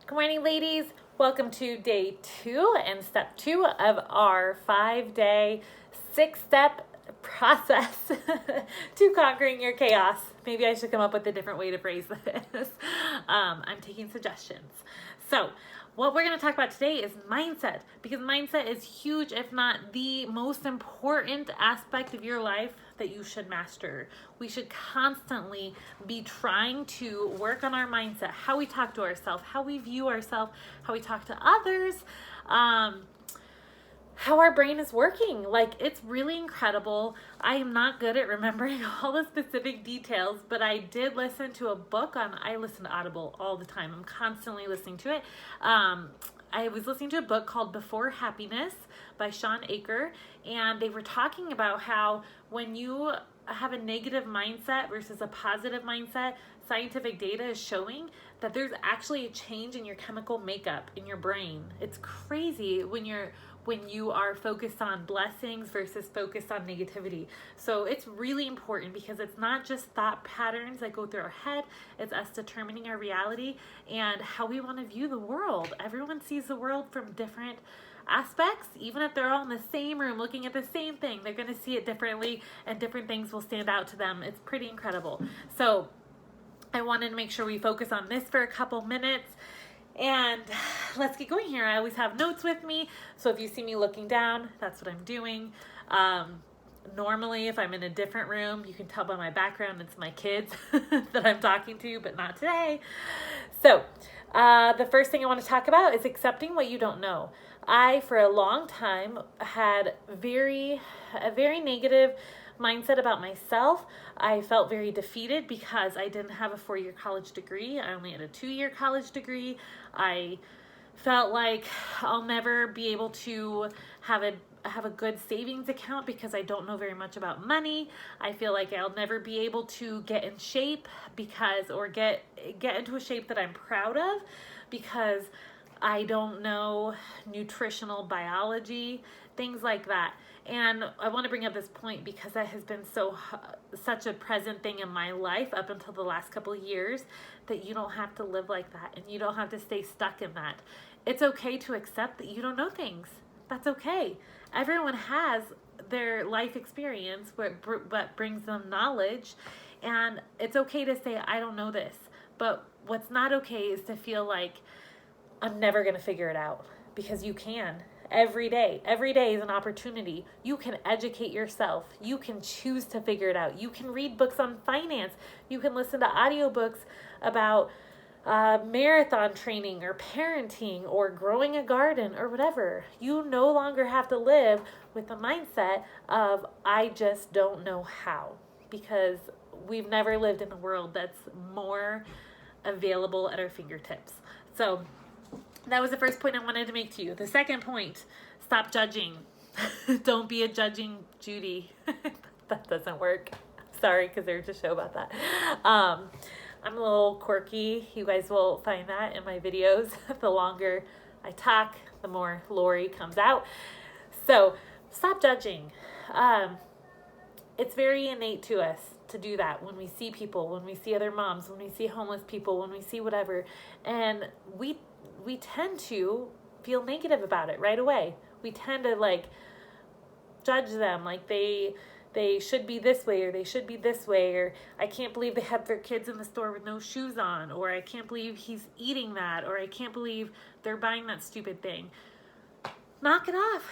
Good morning, ladies. Welcome to day 2 and step 2 of our 5-day, 6-step process to conquering your chaos. Maybe I should come up with a different way to phrase this. I'm taking suggestions. So, what we're going to talk about today is mindset, because mindset is huge, if not the most important aspect of your life that you should master. We should constantly be trying to work on our mindset, how we talk to ourselves, how we view ourselves, how we talk to others, how our brain is working. Like, it's really incredible. I am not good at remembering all the specific details, but I did listen to a book I listen to Audible all the time. I'm constantly listening to it. I was listening to a book called Before Happiness by Shawn Achor, and they were talking about how when you have a negative mindset versus a positive mindset, scientific data is showing that there's actually a change in your chemical makeup in your brain. It's crazy when you are focused on blessings versus focused on negativity. So it's really important because it's not just thought patterns that go through our head, it's us determining our reality and how we want to view the world. Everyone sees the world from different aspects. Even if they're all in the same room looking at the same thing, they're going to see it differently and different things will stand out to them. It's pretty incredible. So I wanted to make sure we focus on this for a couple minutes. And let's get going here. I always have notes with me, so if you see me looking down, that's what I'm doing. Normally, if I'm in a different room, you can tell by my background, it's my kids that I'm talking to, but not today. So, the first thing I want to talk about is accepting what you don't know. I, for a long time, had a very negative mindset about myself. I felt very defeated because I didn't have a 4-year college degree. I only had a 2-year college degree. I felt like I'll never be able to have a good savings account because I don't know very much about money. I feel like I'll never be able to get in shape or get into a shape that I'm proud of because I don't know nutritional biology, things like that. And I want to bring up this point because that has been such a present thing in my life up until the last couple of years, that you don't have to live like that and you don't have to stay stuck in that. It's okay to accept that you don't know things. That's okay. Everyone has their life experience what brings them knowledge, and it's okay to say, I don't know this. But what's not okay is to feel like I'm never going to figure it out, because you can. Every day is an opportunity. You can educate yourself. You can choose to figure it out. You can read books on finance. You can listen to audiobooks about marathon training or parenting or growing a garden or whatever. You no longer have to live with the mindset of, I just don't know how, because we've never lived in a world that's more available at our fingertips. So that was the first point I wanted to make to you. The second point, stop judging. Don't be a judging Judy. That doesn't work. Sorry, because there's a show about that. I'm a little quirky. You guys will find that in my videos. The longer I talk, the more Lori comes out. So stop judging. It's very innate to us to do that when we see people, when we see other moms, when we see homeless people, when we see whatever. And we tend to feel negative about it right away. We tend to judge them, like they should be this way, or they should be this way, or I can't believe they have their kids in the store with no shoes on, or I can't believe he's eating that, or I can't believe they're buying that stupid thing. Knock it off.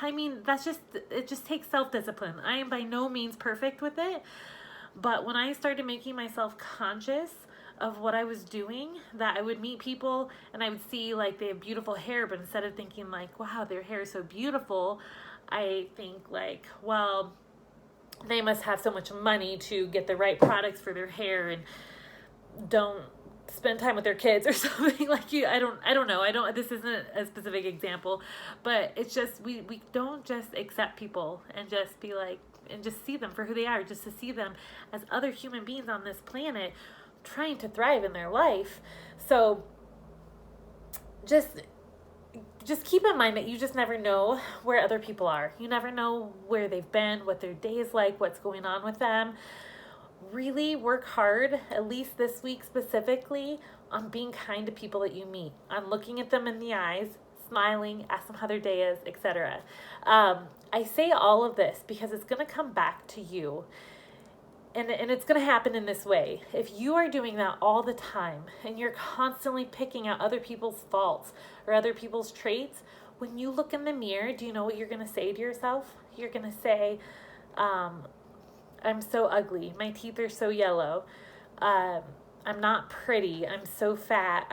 I mean, it just takes self-discipline. I am by no means perfect with it, but when I started making myself conscious of what I was doing, that I would meet people and I would see they have beautiful hair, but instead of thinking wow, their hair is so beautiful, I think well, they must have so much money to get the right products for their hair and don't spend time with their kids or something. I don't know. This isn't a specific example, but it's just, we don't just accept people and just be and just see them for who they are, just to see them as other human beings on this planet trying to thrive in their life. So just keep in mind that you just never know where other people are. You never know where they've been, what their day is like, what's going on with them. really work hard, at least this week specifically, on being kind to people that you meet, on looking at them in the eyes, smiling, ask them how their day is, etc. I say all of this because it's going to come back to you. And it's going to happen in this way. If you are doing that all the time and you're constantly picking out other people's faults or other people's traits, when you look in the mirror, do you know what you're going to say to yourself? You're going to say, I'm so ugly. My teeth are so yellow. I'm not pretty. I'm so fat.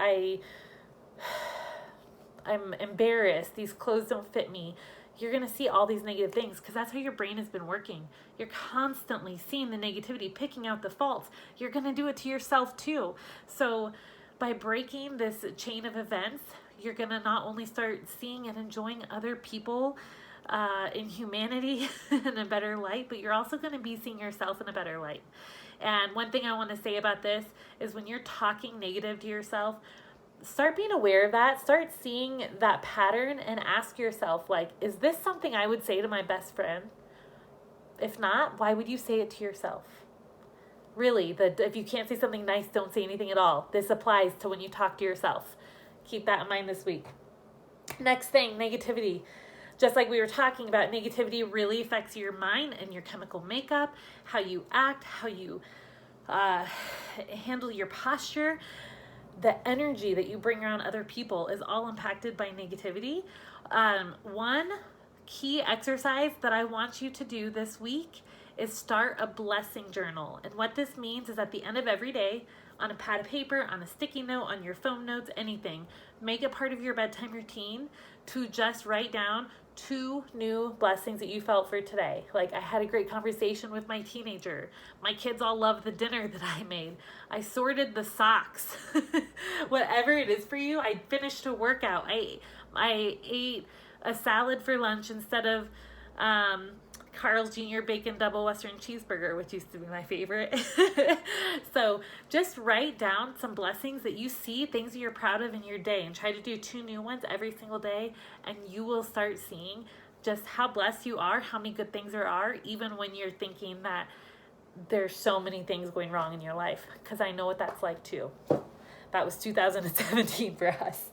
I'm embarrassed. These clothes don't fit me. You're going to see all these negative things because that's how your brain has been working. You're constantly seeing the negativity, picking out the faults. You're going to do it to yourself too. So by breaking this chain of events, you're going to not only start seeing and enjoying other people in humanity in a better light, but you're also going to be seeing yourself in a better light. And one thing I want to say about this is when you're talking negative to yourself, start being aware of that. Start seeing that pattern and ask yourself, like, is this something I would say to my best friend? If not, why would you say it to yourself? Really, if you can't say something nice, don't say anything at all. This applies to when you talk to yourself. Keep that in mind this week. Next thing, negativity. Just like we were talking about, negativity really affects your mind and your chemical makeup, how you act, how you handle your posture. The energy that you bring around other people is all impacted by negativity. One key exercise that I want you to do this week is start a blessing journal. And what this means is at the end of every day, on a pad of paper, on a sticky note, on your phone notes, anything, make it part of your bedtime routine to just write down 2 new blessings that you felt for today. Like, I had a great conversation with my teenager. My kids all love the dinner that I made. I sorted the socks. Whatever it is for you, I finished a workout. I ate a salad for lunch instead of Carl's Jr. Bacon Double Western Cheeseburger, which used to be my favorite. So just write down some blessings that you see, things that you're proud of in your day, and try to do 2 new ones every single day, and you will start seeing just how blessed you are, how many good things there are, even when you're thinking that there's so many things going wrong in your life, because I know what that's like too. That was 2017 for us.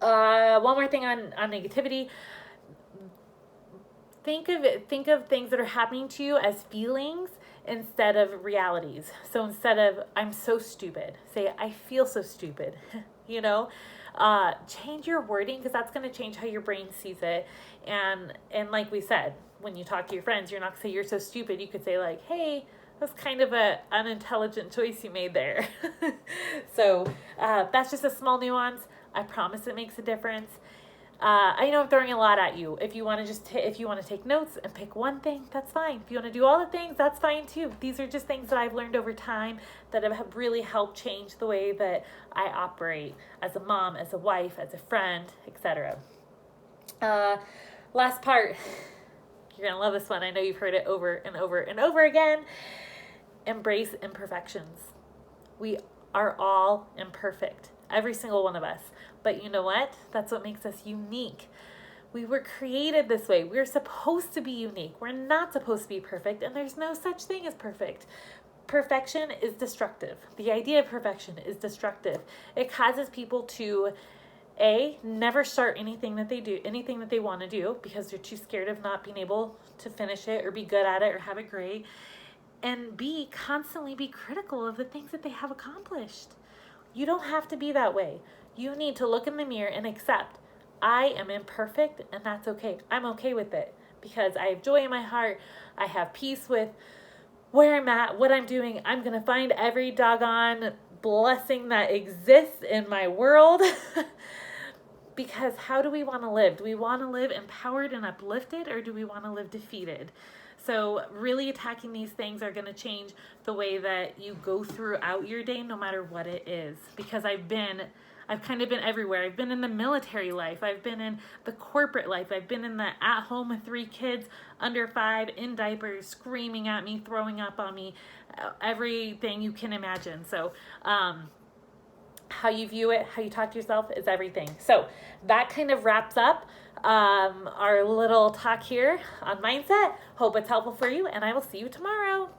One more thing on negativity. Think of things that are happening to you as feelings instead of realities. So instead of I'm so stupid, say I feel so stupid. Change your wording, because that's going to change how your brain sees it. And like we said, when you talk to your friends, you're not going to say you're so stupid. You could say like, hey, that's kind of an unintelligent choice you made there. So that's just a small nuance. I promise it makes a difference. I know I'm throwing a lot at you. If you want to if you want to take notes and pick one thing, that's fine. If you want to do all the things, that's fine too. These are just things that I've learned over time that have really helped change the way that I operate as a mom, as a wife, as a friend, etc. Last part. You're going to love this one. I know you've heard it over and over and over again. Embrace imperfections. We are all imperfect. Every single one of us. But you know what? That's what makes us unique. We were created this way. We're supposed to be unique. We're not supposed to be perfect, and there's no such thing as perfect. Perfection is destructive. The idea of perfection is destructive. It causes people to never start anything that they want to do, because they're too scared of not being able to finish it or be good at it or have it great. And B, constantly be critical of the things that they have accomplished. You don't have to be that way. You need to look in the mirror and accept, I am imperfect, and that's okay. I'm okay with it because I have joy in my heart. I have peace with where I'm at, what I'm doing. I'm going to find every doggone blessing that exists in my world. Because how do we want to live? Do we want to live empowered and uplifted, or do we want to live defeated? So really attacking these things are going to change the way that you go throughout your day, no matter what it is. Because I've kind of been everywhere. I've been in the military life. I've been in the corporate life. I've been in the at home with 3 kids under 5 in diapers, screaming at me, throwing up on me, everything you can imagine. So, how you view it, how you talk to yourself is everything. So that kind of wraps up our little talk here on mindset. Hope it's helpful for you, and I will see you tomorrow.